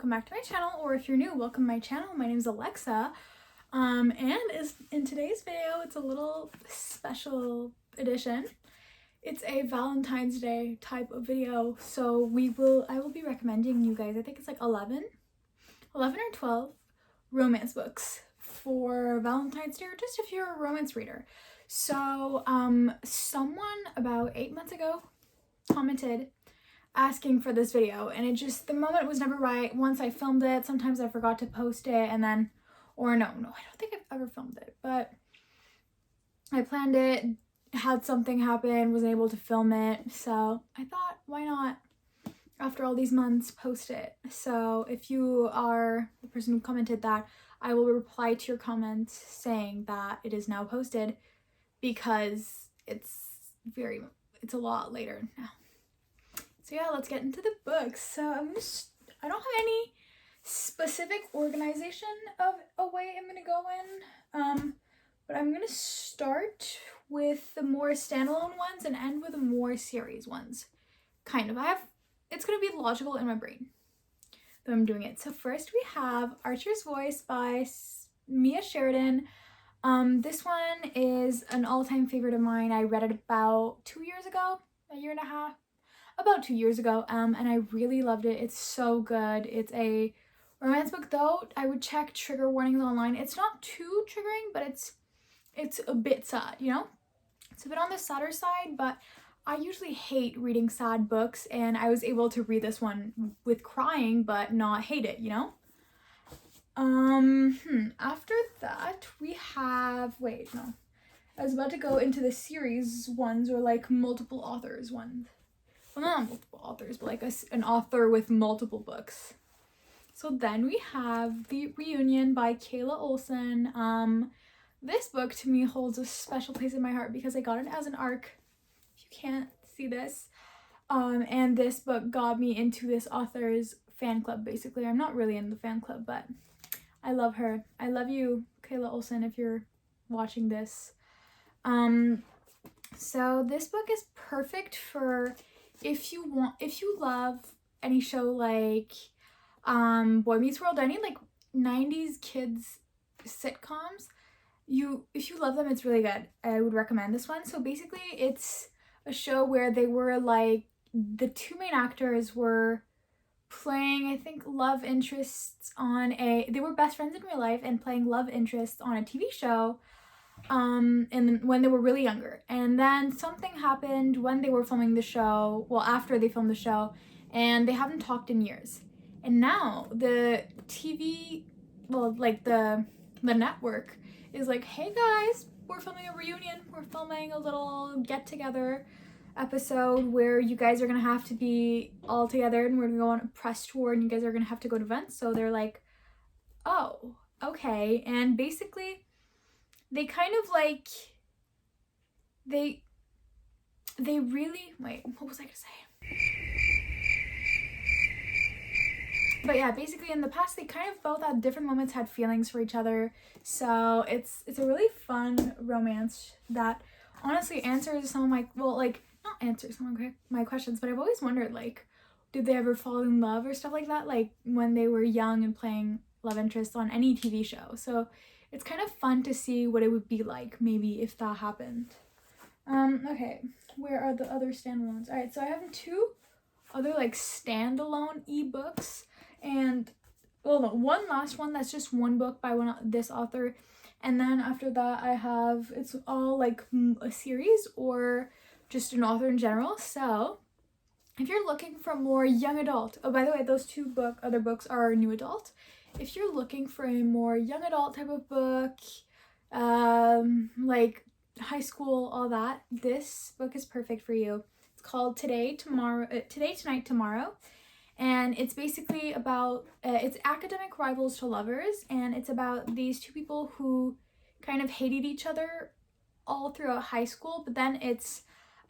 welcome back to my channel, or if you're new, welcome to my channel. My name is Alexa, and in today's video, it's a little special edition. It's a Valentine's Day type of video, so I will be recommending you guys, I think it's like 11 or 12 romance books for Valentine's Day, or just if you're a romance reader. So someone about 8 months ago commented asking for this video, and the moment was never right. Once I filmed it, sometimes I forgot to post it, and then, or no, I don't think I've ever filmed it, but I planned it, had something happen, wasn't able to film it, so I thought, why not, after all these months, post it. So if you are the person who commented that, I will reply to your comments saying that it is now posted, because it's a lot later now. So yeah, let's get into the books. So I don't have any specific organization of a way I'm gonna go in, but I'm gonna start with the more standalone ones and end with the more series ones. Kind of. It's gonna be logical in my brain that I'm doing it. So first we have Archer's Voice by Mia Sheridan. This one is an all-time favorite of mine. I read it about 2 years ago, a year and a half. About 2 years ago, and I really loved it. It's so good. It's a romance book, though I would check trigger warnings online. It's not too triggering, but it's a bit sad, you know? It's a bit on the sadder side, but I usually hate reading sad books, and I was able to read this one with crying, but not hate it, you know? After that, we have, wait, no. I was about to go into the series ones, or like multiple authors ones. Well, not multiple authors, but like an author with multiple books. So then we have The Reunion by Kayla Olson. This book to me holds a special place in my heart because I got it as an ARC, if you can't see this. And this book got me into this author's fan club, basically. I'm not really in the fan club, but I love her. I love you, Kayla Olson, if you're watching this. So this book is perfect for if you love any show like Boy Meets World, any like 90s kids sitcoms, if you love them, it's really good. I would recommend this one. So basically it's a show where they were like, the two main actors were playing, I think, love interests they were best friends in real life and playing love interests on a TV show and when they were really younger. And then something happened when they were filming the show, well, after they filmed the show, and they haven't talked in years. And now the TV, well, like the network is like, hey guys, we're filming a reunion, we're filming a little get-together episode where you guys are gonna have to be all together, and we're gonna go on a press tour, and you guys are gonna have to go to events. So they're like, oh, okay. And basically they kind of like, they really, wait, what was I gonna say? But yeah, basically in the past, they kind of both at different moments had feelings for each other. So it's a really fun romance that honestly answers some of my, well, like, not answers some of my questions, but I've always wondered, like, did they ever fall in love or stuff like that, like when they were young and playing love interest on any TV show. So it's kind of fun to see what it would be like, maybe, if that happened. Okay, where are the other standalones? All right, so I have two other, like, standalone ebooks, and, well, no, one last one that's just one book by this author, and then after that I have, it's all, like, a series or just an author in general. So if you're looking for more young adult, oh, by the way, those two other books are new adult. If you're looking for a more young adult type of book, like high school, all that, this book is perfect for you. It's called Today, Tonight, Tomorrow. And it's basically about, it's academic rivals to lovers, and it's about these two people who kind of hated each other all throughout high school, but then it's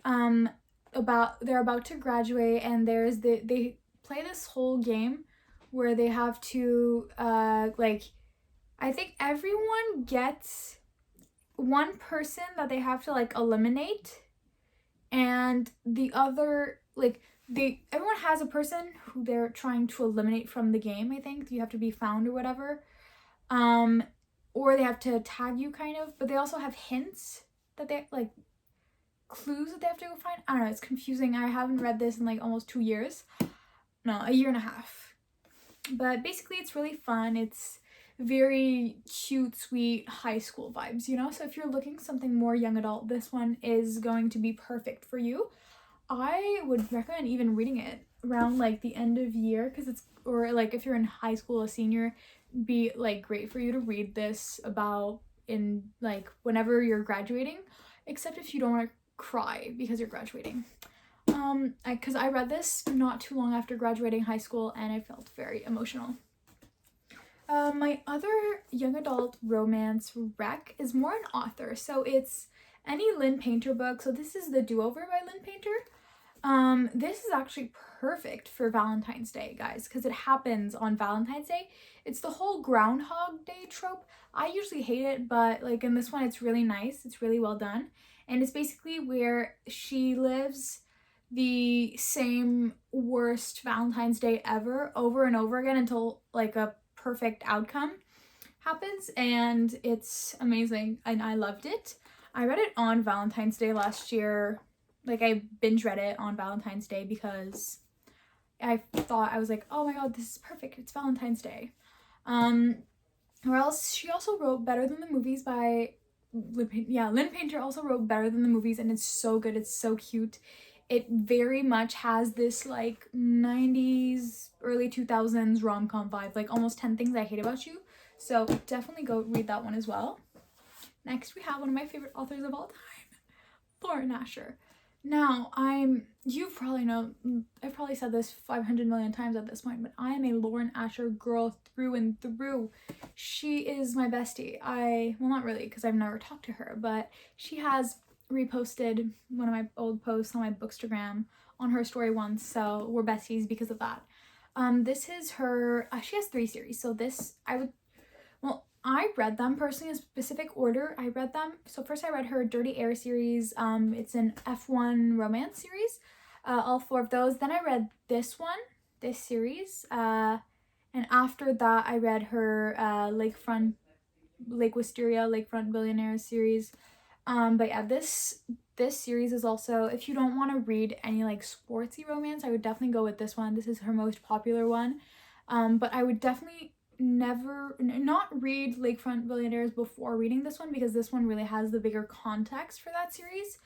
they're about to graduate, and they play this whole game where they have to, like, I think everyone gets one person that they have to, like, eliminate, and the other, like, everyone has a person who they're trying to eliminate from the game. I think you have to be found or whatever, or they have to tag you kind of, but they also have hints that they like clues that they have to go find. I don't know, it's confusing. I haven't read this in like almost 2 years. No, a year and a half. But basically it's really fun. It's very cute, sweet high school vibes, you know? So if you're looking something more young adult, this one is going to be perfect for you. I would recommend even reading it around like the end of year, because it's, or like if you're in high school, a senior, be like great for you to read this about in like whenever you're graduating, except if you don't want to cry because you're graduating. Because I read this not too long after graduating high school and I felt very emotional. My other young adult romance rec is more an author, so it's any Lynn Painter book. So this is The Do-Over by Lynn Painter. This is actually perfect for Valentine's Day, guys, because it happens on Valentine's Day. It's the whole Groundhog Day trope. I usually hate it, but like in this one, it's really nice. It's really well done. And it's basically where she lives the same worst Valentine's Day ever over and over again until like a perfect outcome happens, and it's amazing and I loved it. I read it on Valentine's Day last year. Like I binge read it on Valentine's Day because I thought, I was like, oh my god, this is perfect, it's Valentine's Day. Or else she also wrote Better Than the Movies by Lynn Painter also wrote Better Than the Movies, and it's so good, it's so cute. It very much has this like 90s, early 2000s rom-com vibe, like Almost 10 Things I Hate About You. So definitely go read that one as well. Next, we have one of my favorite authors of all time, Lauren Asher. Now, you probably know, I've probably said this 500 million times at this point, but I am a Lauren Asher girl through and through. She is my bestie. Well, not really, because I've never talked to her, but she has reposted one of my old posts on my Bookstagram on her story once, so we're besties because of that. This is her, she has 3 series, so I read them personally in a specific order. I read them, so first I read her Dirty Air series. It's an F1 romance series, all 4 of those. Then I read this series, and after that I read her Lake Wisteria, Lakefront Billionaires series. But yeah, this series is also, if you don't want to read any like sportsy romance, I would definitely go with this one. This is her most popular one. But I would definitely not read Lakefront Billionaires before reading this one, because this one really has the bigger context for that series.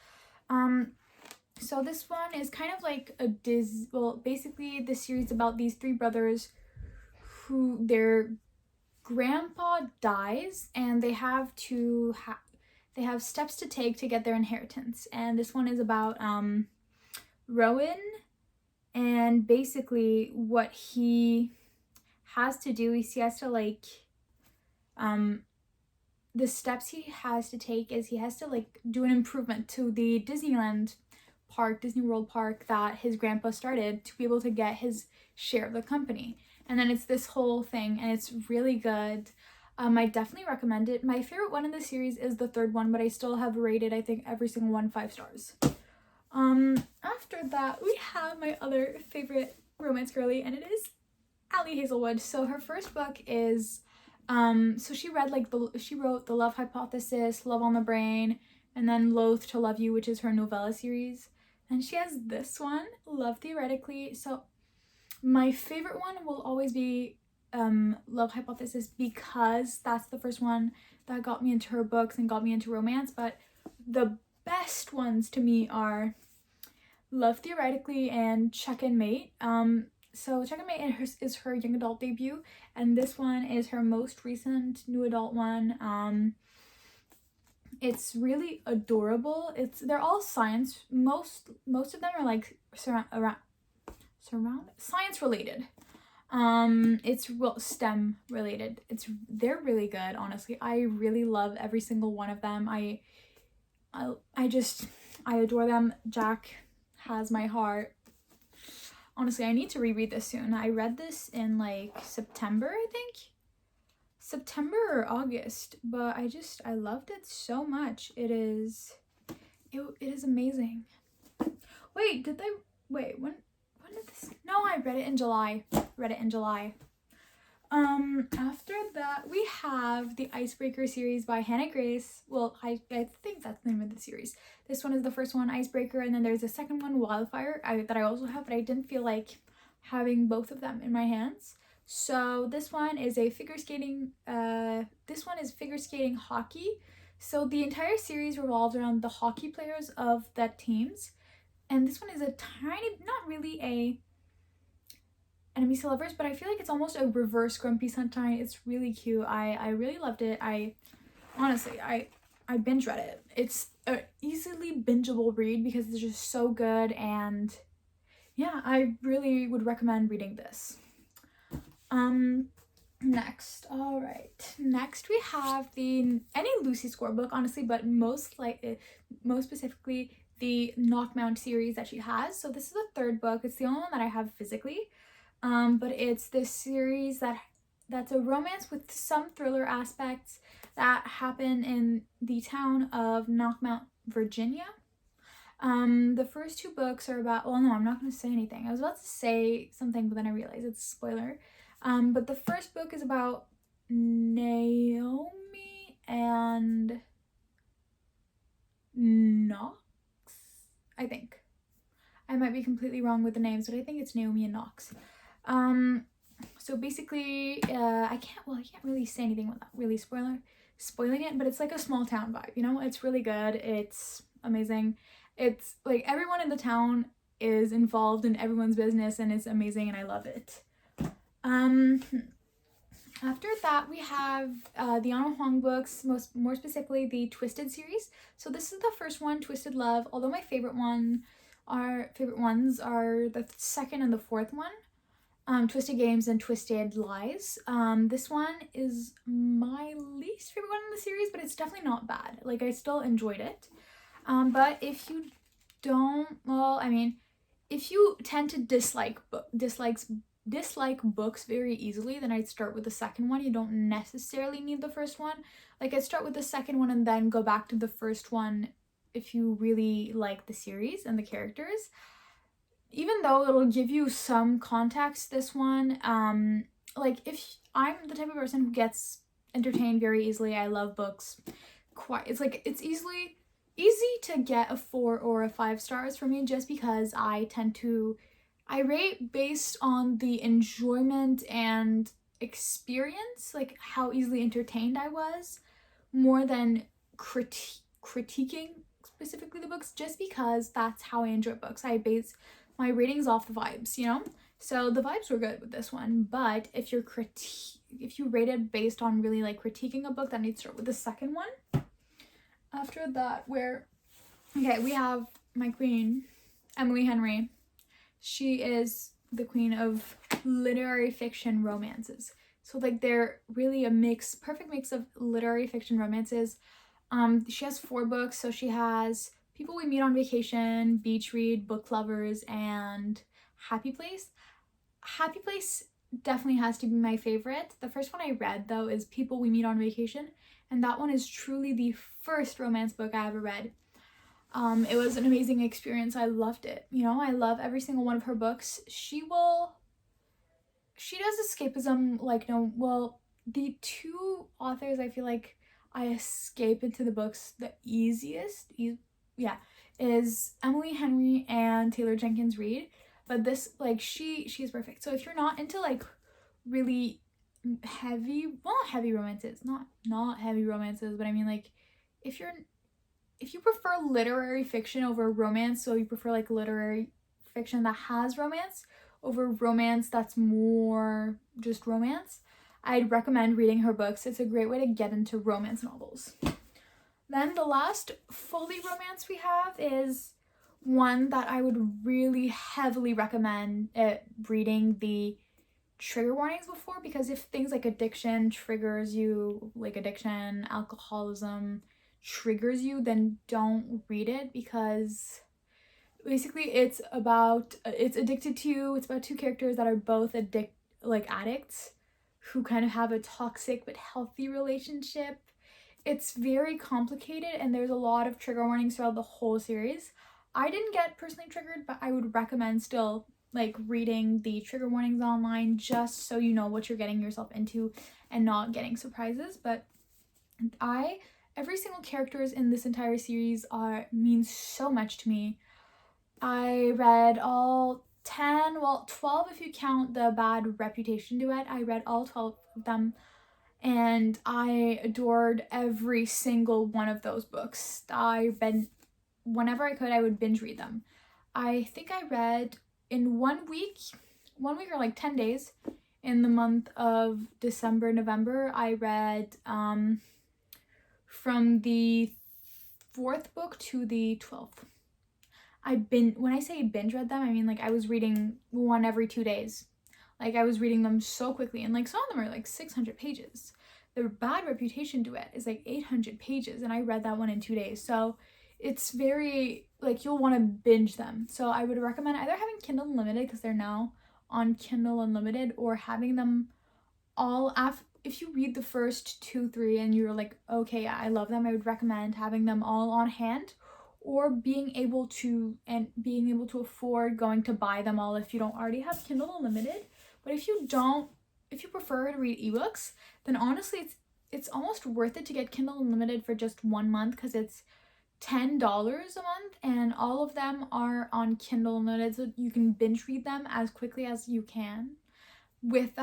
So this one is kind of like basically the series about these 3 brothers who their grandpa dies and they have steps to take to get their inheritance. And this one is about Rowan, and basically what he has to do is he has to like the steps he has to take is he has to like do an improvement to the Disney World Park that his grandpa started to be able to get his share of the company. And then it's this whole thing, and it's really good. I definitely recommend it. My favorite one in the series is the 3rd one, but I still have rated, I think, every single one 5 stars. After that, we have my other favorite romance girly, and it is Allie Hazelwood. So her first book is, so she wrote The Love Hypothesis, Love on the Brain, and then Loath to Love You, which is her novella series. And she has this one, Love Theoretically. So my favorite one will always be Love Hypothesis, because that's the first one that got me into her books and got me into romance. But the best ones to me are Love Theoretically and Check and Mate. So Check and Mate is her young adult debut, and this one is her most recent new adult one. It's really adorable. They're all science. Most of them are like science related. It's STEM related. They're really good, honestly. I really love every single one of them. I adore them. Jack has my heart. Honestly, I need to reread this soon. I read this in like September, I think. September or August, but I loved it so much. It is amazing. Wait, when When did this? No, I read it in July. After that, we have the Icebreaker series by Hannah Grace. Well, I think that's the name of the series. This one is the first one, Icebreaker, and then there's a second one, Wildfire, that I also have, but I didn't feel like having both of them in my hands. So this one is a figure skating, figure skating hockey. So the entire series revolves around the hockey players of that teams. And this one is a tiny, not really a enemies to lovers, but I feel like it's almost a reverse Grumpy Sunshine. It's really cute. I really loved it. Honestly, I binge read it. It's an easily bingeable read because it's just so good, and yeah, I really would recommend reading this. Next we have any Lucy Score book, honestly, but most specifically the Knockmount series that she has. So this is the third book. It's the only one that I have physically. But it's this series that's a romance with some thriller aspects that happen in the town of Knockmount, Virginia. The first two books are about, well, no, I'm not going to say anything. I was about to say something, but then I realized it's a spoiler. But the first book is about Naomi and Knox, I think. I might be completely wrong with the names, but I think it's Naomi and Knox. So basically, I can't really say anything without really spoiling it, but it's like a small town vibe, you know? It's really good. It's amazing. It's like everyone in the town is involved in everyone's business, and it's amazing, and I love it. After that, we have the Anna Huang books, more specifically the Twisted series. So this is the first one, Twisted Love, although my favorite ones are the second and the fourth one. Twisted Games and Twisted Lies. This one is my least favorite one in the series, but it's definitely not bad. Like, I still enjoyed it. But if you if you tend to dislike books very easily, then I'd start with the second one. You don't necessarily need the first one. Like, I'd start with the second one and then go back to the first one if you really like the series and the characters. Even though it'll give you some context, this one, like, if I'm the type of person who gets entertained very easily, I love books. It's easy to get a 4 or a 5 stars for me, just because I rate based on the enjoyment and experience, like how easily entertained I was, more than critiquing specifically the books, just because that's how I enjoy books. I base my ratings off the vibes, you know? So the vibes were good with this one, but if you rated based on really like critiquing a book, then you'd start with the second one. After that, we have my queen, Emily Henry. She is the queen of literary fiction romances. So like, they're really perfect mix of literary fiction romances. She has 4 books. So she has People We Meet on Vacation, Beach Read, Book Lovers, and Happy Place. Happy Place definitely has to be my favorite. The first one I read, though, is People We Meet on Vacation, and that one is truly the first romance book I ever read. It was an amazing experience. I loved it. You know, I love every single one of her books. She does escapism the 2 authors I feel like I escape into the books the easiest, is Emily Henry and Taylor Jenkins Reid. But this, like, she's perfect. So if you're not into like really heavy romances, not heavy romances, but I mean, like, if you prefer literary fiction over romance, so you prefer like literary fiction that has romance over romance that's more just romance, I'd recommend reading her books. It's a great way to get into romance novels. Then the last fully romance we have is one that I would really heavily recommend reading the trigger warnings before, because if things like addiction triggers you, like addiction, alcoholism triggers you, then don't read it, because basically it's addicted to you. It's about 2 characters that are both addicts who kind of have a toxic but healthy relationship. It's very complicated, and there's a lot of trigger warnings throughout the whole series. I didn't get personally triggered, but I would recommend still like reading the trigger warnings online just so you know what you're getting yourself into and not getting surprises. But every single characters in this entire series means so much to me. I read all 10, well 12 if you count the Bad Reputation duet. I read all 12 of them and I adored every single one of those books. Whenever I could, I would binge read them. I think I read in 1 week or like 10 days in the month of December, November, I read from the 4th book to the 12th. When I say binge read them, I mean like I was reading one every 2 days. Like I was reading them so quickly, and like some of them are like 600 pages. The Bad Reputation duet is like 800 pages, and I read that one in 2 days. So it's very, like, you'll want to binge them. So I would recommend either having Kindle Unlimited, because they're now on Kindle Unlimited, or having them all if you read the first 2, 3 and you're like, okay, yeah, I love them, I would recommend having them all on hand, or being able to afford going to buy them all if you don't already have Kindle Unlimited. But if you prefer to read ebooks, then honestly it's almost worth it to get Kindle Unlimited for just 1 month, because it's $10 a month and all of them are on Kindle Unlimited, so you can binge read them as quickly as you can with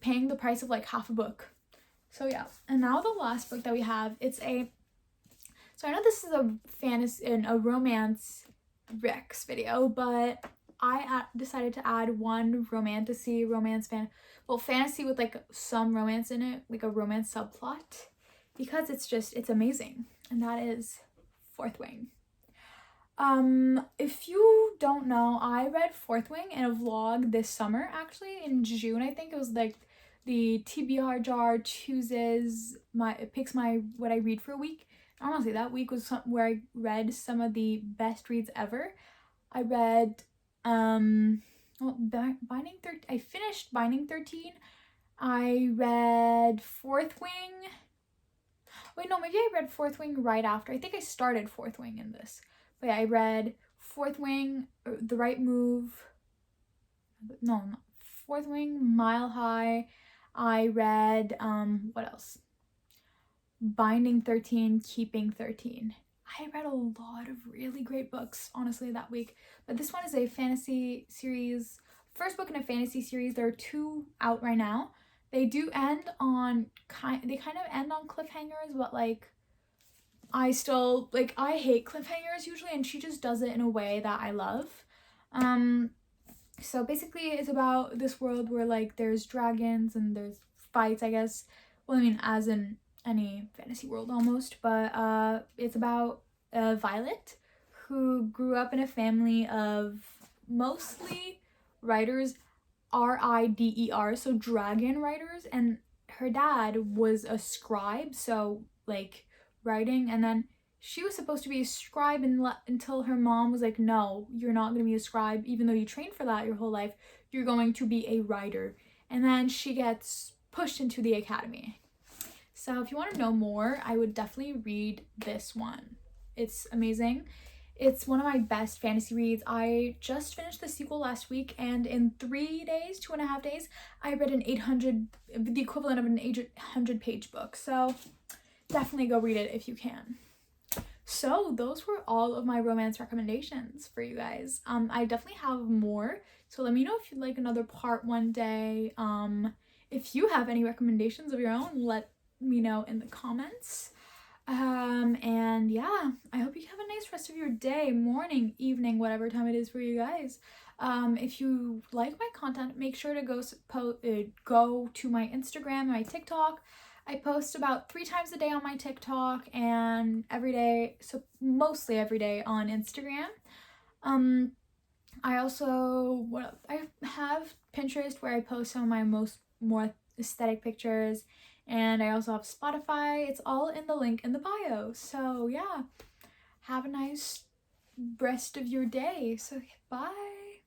paying the price of like half a book. So yeah, and now the last book that we have, so I know this is a fantasy and a romance Rex video, but I decided to add one fantasy with like some romance in it, like a romance subplot, because it's amazing, and that is Fourth Wing. If you don't know, I read Fourth Wing in a vlog this summer, actually in June. I think it was like the TBR jar chooses what I read for a week. Honestly, that week was where I read some of the best reads ever. I read I finished Binding 13. I read Fourth Wing. Wait, no, maybe I read Fourth Wing right after. I think I started Fourth Wing in this. But yeah, I read Fourth Wing, The Right Move. No, not Fourth Wing, Mile High. I read, what else? Binding 13, Keeping 13. I read a lot of really great books, honestly, that week. But this one is a fantasy series. First book in a fantasy series. There are 2 out right now. They do end on kind of end on cliffhangers, but like I hate cliffhangers usually, and she just does it in a way that I love. So basically it's about this world where like there's dragons and there's fights, I guess. Well, I mean, as in any fantasy world almost, but it's about Violet, who grew up in a family of mostly writers, RIDER, so dragon writers, and her dad was a scribe, so like writing, and then she was supposed to be a scribe until her mom was like, no, you're not going to be a scribe, even though you trained for that your whole life, you're going to be a writer. And then she gets pushed into the academy. So if you want to know more, I would definitely read this one. It's amazing. It's one of my best fantasy reads. I just finished the sequel last week, and in 3 days, 2.5 days, I read the equivalent of an 800-page book. So definitely go read it if you can. So those were all of my romance recommendations for you guys. I definitely have more, so let me know if you'd like another part one day. If you have any recommendations of your own, let me know in the comments. And yeah, I hope you have a nice rest of your day, morning, evening, whatever time it is for you guys. If you like my content, make sure to go to my Instagram, my TikTok. I post about 3 times a day on my TikTok and every day, so mostly every day on Instagram. I have Pinterest, where I post some of my more aesthetic pictures, and I also have Spotify. It's all in the link in the bio. So yeah, have a nice rest of your day. So bye.